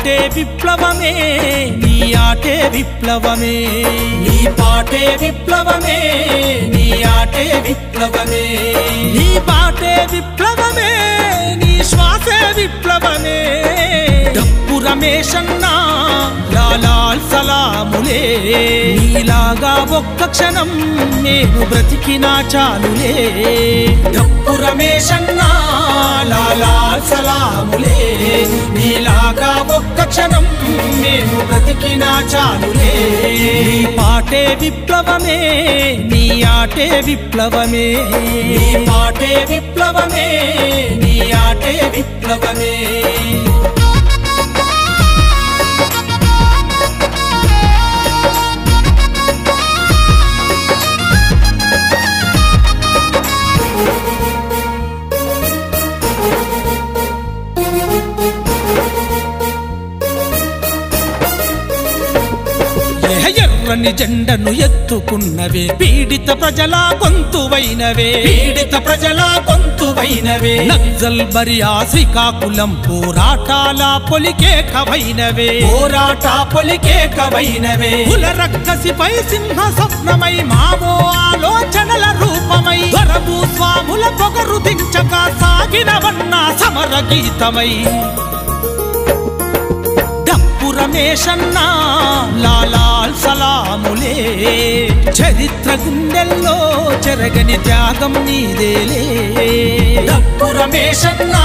పాటే విప్లవమే నీ ఆటే విప్లవమే నీ పాటే విప్లవమే నీ ఆటే విప్లవమే నీ పాటే విప్లవమే నీ శ్వాసే విప్లవమే డప్పు రమేశన్నా లాలాల్ సలాములే నీలాగా ఒక్క క్షణం నేను బ్రతికినా చాలులే డప్పు రమేశన్నా లాలాల్ సలాములే నీలాగా ఒక్క క్షణం నేను బ్రతికినా చాలులే నీ పాటే విప్లవమే నీ ఆటే విప్లవమే నీ పాటే విప్లవమే నీ ఆటే విప్లవమే ఎర్రని జెండను ఎత్తుకున్నవే పీడిత ప్రజల గొంతువైనవే పీడిత ప్రజల గొంతువైనవే నక్సల్ బరియా శ్రీకాకుళం పోరాటాల పొలికేకవైనవే పోరాట పొలికేకవైనవే కుల రక్కసిపై సింహ స్వప్నమై మావో ఆలోచనల రూపమై వరభూ స్వాముల పొగరు దించక సాగినవన్న సమర గీతమై రమేశన్నా లాలాల్ సలాములే చరిత్ర గుండెల్లో చెరగని త్యాగం నీదేలే డప్పు రమేశన్నా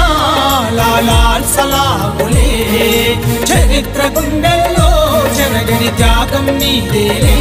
లాలాల్ సలాములే చరిత్ర గుండెల్లో చెరగని త్యాగం నీదేలే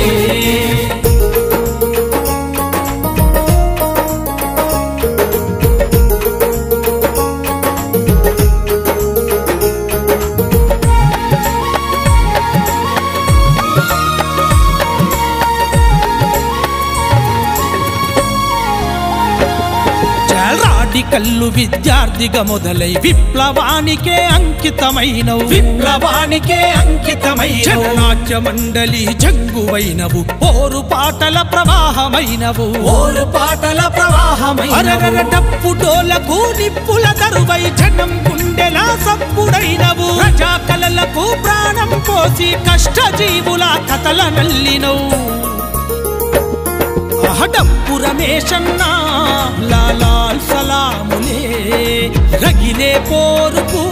కల్లు విద్యార్థిగా మొదలై విప్లవానికే అంకితమైనవు విప్లవానికే అంకితమైనవు నాట్య మండలి జంగువైనవు ఓరు పాటల ప్రవాహమైనవు ఓరు పాటల ప్రవాహమైనవు డప్పు డోలకు నిప్పుల దరువై జనం గుండెల సప్పుడైనవు ప్రజా కళలకు ప్రాణం పోసి కష్ట జీవుల కథల నల్లినవు డప్పు రమేశన్నా లాలాల్ సలాములే రగిలే పోరుకు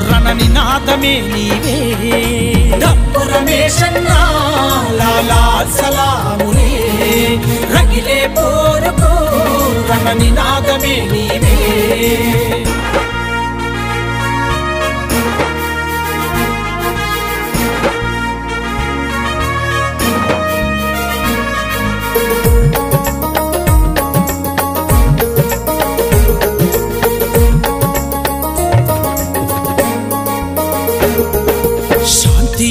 రణనినాదమే నీవే డప్పు రమేశన్నా లాలాల్ సలాములే రగిలే పోరుకు రణనినాదమే నీవే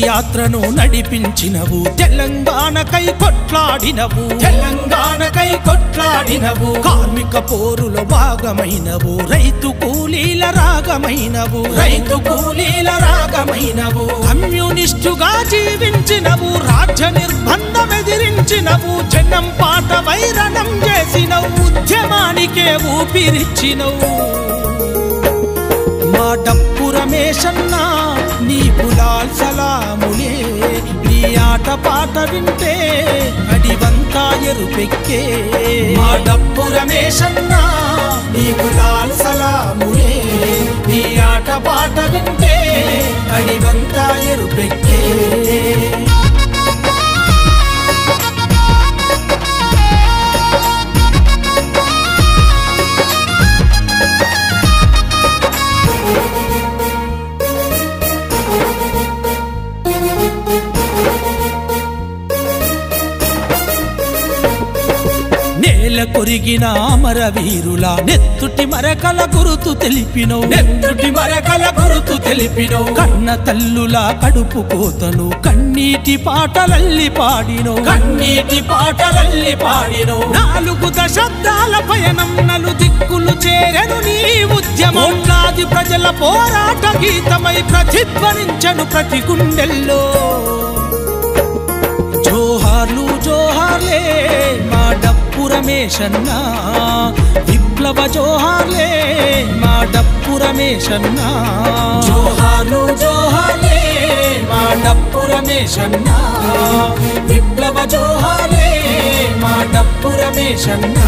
యాత్రను నడిపించినవు తెలంగాణకై కొట్లాడినవు తెలంగాణకై కొట్లాడినవు కార్మిక పోరులో భాగమైనవు రైతు కూలీల రాగమైనవు రైతు కూలీల రాగమైనవు కమ్యూనిస్టుగా జీవించినవు రాజ్య నిర్బంధం ఎదిరించినవు జనం పాట వైరణం చేసినవు ఉద్యమానికే ఊపిరిచ్చినవు మా డప్పు రమేశన్నా నీకు లాల్ సలాములే నీ ఆట పాట వింటే అడివంతా ఎరుపెక్కే మా డప్పు రమేశన్నా నీకు లాల్ సలాములే నీ ఆట పాట వింటే అడివంతా ఎరుపెక్కే కొరిగిన అమరవీరుల నెత్తుటి మరకల గురుతు తెలిపినవు నెత్తుటి మరకల గురుతు తెలిపినవు కన్న తల్లుల కడుపు కోతను కన్నీటి పాటలల్లి పాడినవు కన్నీటి పాటలల్లి పాడినవు 4 దశాబ్దాల పయనం నలు దిక్కులు చేరెను నీ ఉద్యమం కోట్లాది ప్రజల పోరాట గీతమై ప్రతిధ్వనించను ప్రతి గుండెల్లో జోహార్లు జోహార్లే మా డప్పు రమేశన్నా విప్లవ జోహార్లే మా డప్పు రమేశన్నా జోహార్లు జోహార్లే మా డప్పు రమేశన్నా విప్లవ జోహార్లే మా డప్పు రమేశన్నా